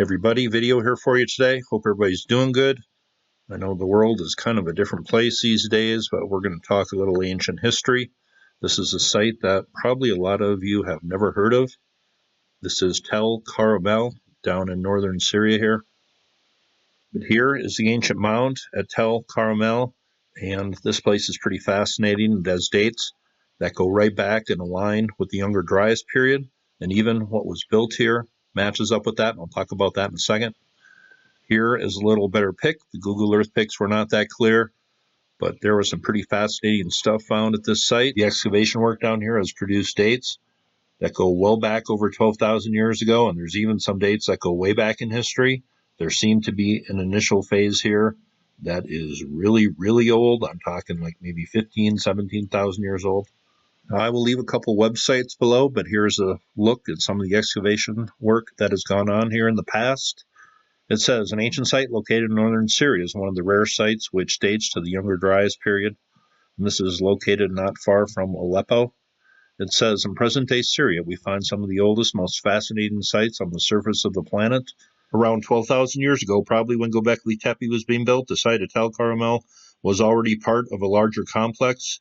Everybody, video here for you today. Hope everybody's doing good. I know the world is kind of a different place these days, but we're going to talk a little ancient history. This is a site that probably a lot of you have never heard of. This is Tell Qaramel down in northern Syria here. But here is the ancient mound at Tell Qaramel, and this place is pretty fascinating. It has dates that go right back in a line with the Younger Dryas Period, and even what was built here matches up with that, and I'll talk about that in a second. Here is a little better pic. The Google Earth pics were not that clear, but there was some pretty fascinating stuff found at this site. The excavation work down here has produced dates that go well back over 12,000 years ago, and there's even some dates that go way back in history. There seemed to be an initial phase here that is really, really old. I'm talking like maybe 15, 17,000 years old. Now, I will leave a couple websites below, but here's a look at some of the excavation work that has gone on here in the past. It says, an ancient site located in northern Syria is one of the rare sites which dates to the Younger Dryas period. And this is located not far from Aleppo. It says, in present-day Syria, we find some of the oldest, most fascinating sites on the surface of the planet. Around 12,000 years ago, probably when Gobekli Tepe was being built, the site of Tell Qaramel was already part of a larger complex.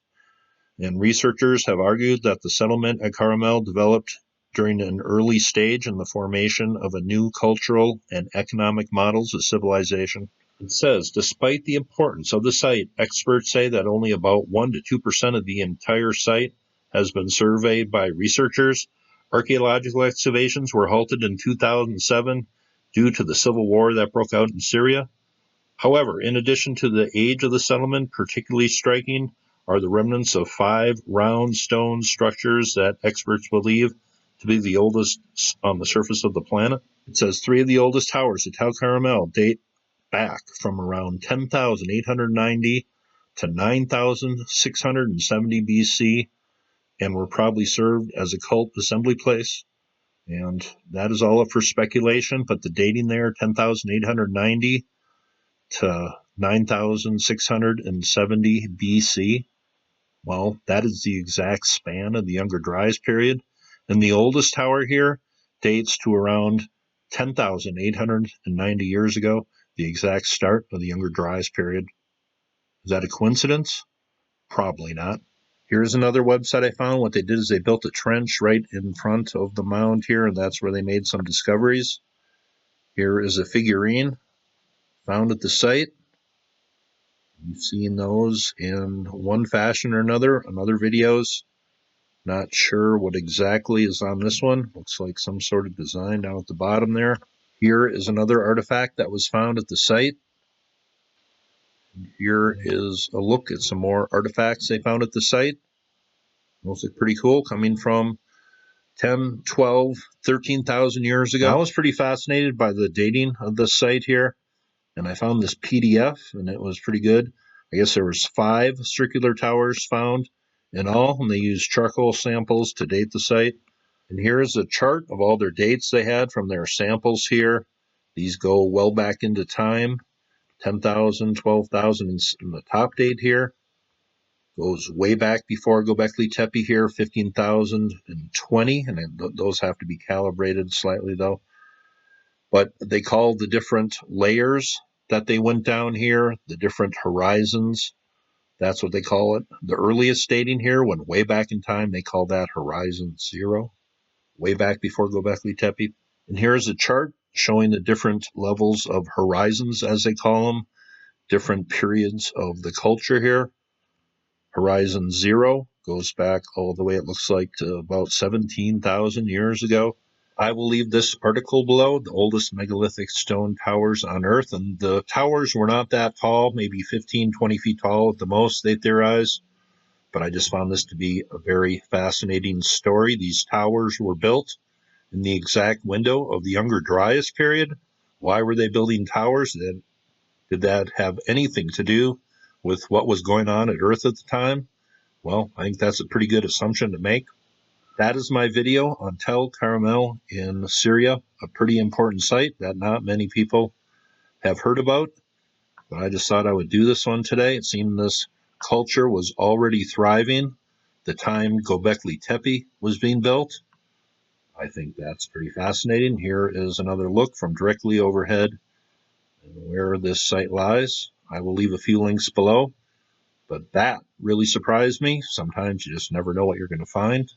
And researchers have argued that the settlement at Qaramel developed during an early stage in the formation of a new cultural and economic models of civilization. It says, despite the importance of the site, experts say that only about 1 to 2% of the entire site has been surveyed by researchers. Archaeological excavations were halted in 2007 due to the civil war that broke out in Syria. However, in addition to the age of the settlement, particularly striking are the remnants of 5 round stone structures that experts believe to be the oldest on the surface of the planet. It says 3 of the oldest towers at Tell Qaramel date back from around 10,890 to 9,670 BC and were probably served as a cult assembly place. And that is all up for speculation, but the dating there, 10,890 to 9,670 BC, well, that is the exact span of the Younger Dryas period. And the oldest tower here dates to around 10,890 years ago, the exact start of the Younger Dryas period. Is that a coincidence? Probably not. Here's another website I found. What they did is they built a trench right in front of the mound here, and that's where they made some discoveries. Here is a figurine found at the site. You've seen those in one fashion or another on other videos. Not sure what exactly is on this one. Looks like some sort of design down at the bottom there. Here is another artifact that was found at the site. Here is a look at some more artifacts they found at the site. Those look pretty cool, coming from 10, 12, 13,000 years ago. I was pretty fascinated by the dating of this site here, and I found this PDF, and it was pretty good. I guess there was 5 circular towers found in all, and they used charcoal samples to date the site. And here is a chart of all their dates they had from their samples here. These go well back into time, 10,000, 12,000 in the top date here. Goes way back before Gobekli Tepe here, 15,020, and those have to be calibrated slightly though. But they call the different layers that they went down here, the different horizons. That's what they call it. The earliest dating here went way back in time. They call that Horizon 0, way back before Gobekli Tepe. And here's a chart showing the different levels of horizons, as they call them, different periods of the culture here. Horizon 0 goes back all the way, it looks like, to about 17,000 years ago. I will leave this article below, the oldest megalithic stone towers on Earth. And the towers were not that tall, maybe 15, 20 feet tall at the most, they theorize. But I just found this to be a very fascinating story. These towers were built in the exact window of the Younger Dryas period. Why were they building towers? Did that have anything to do with what was going on at Earth at the time? Well, I think that's a pretty good assumption to make. That is my video on Tell Qaramel in Syria, a pretty important site that not many people have heard about. But I just thought I would do this one today. It seemed this culture was already thriving the time Gobekli Tepe was being built. I think that's pretty fascinating. Here is another look from directly overhead and where this site lies. I will leave a few links below, but that really surprised me. Sometimes you just never know what you're going to find.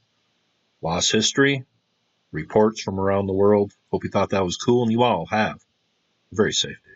Lost history, reports from around the world. Hope you thought that was cool, and you all have a very safe day.